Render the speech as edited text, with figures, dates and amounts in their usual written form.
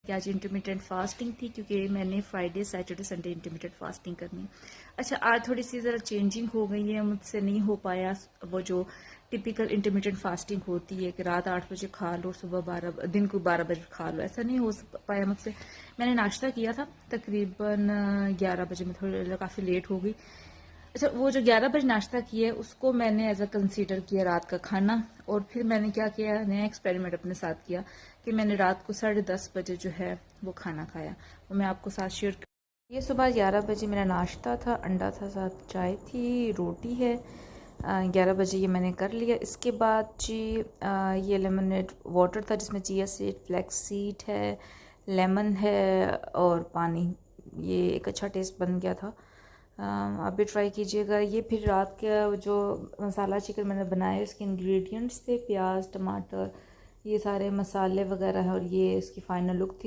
कि आज intermittent fasting थी, क्योंकि मैंने Friday Saturday Sunday intermittent fasting करनी है। अच्छा, आज थोड़ी सी ज़रा चेंजिंग हो गई है, मुझसे नहीं हो पाया वो जो टिपिकल इंटरमिटेंट फास्टिंग होती है कि रात 8 बजे खा लो, सुबह 12, दिन को 12 बजे खा लो, ऐसा नहीं हो पाया मुझसे। मैंने नाश्ता किया था तकरीबन 11 बजे में, थोड़ी काफ़ी लेट हो गई। अच्छा, वो जो 11 बजे नाश्ता किया उसको मैंने एज अ कंसीडर किया रात का खाना। और फिर मैंने क्या किया, नया एक्सपेरिमेंट अपने साथ किया कि मैंने रात को 10:30 बजे जो है वो खाना खाया। वो मैं आपको साथ शेयर। ये सुबह 11 बजे मेरा नाश्ता था, अंडा था, साथ चाय थी, रोटी है। 11 बजे ये मैंने कर लिया। इसके बाद जी ये लेमनेड वाटर था जिसमें चिया सीड, फ्लैक्स सीड है, लेमन है और पानी। ये एक अच्छा टेस्ट बन गया था। आप भी ट्राई कीजिएगा। ये फिर रात का जो मसाला चिकन मैंने बनाया, इसके इंग्रेडिएंट्स थे प्याज, टमाटर, ये सारे मसाले वगैरह है, और ये इसकी फाइनल लुक थी।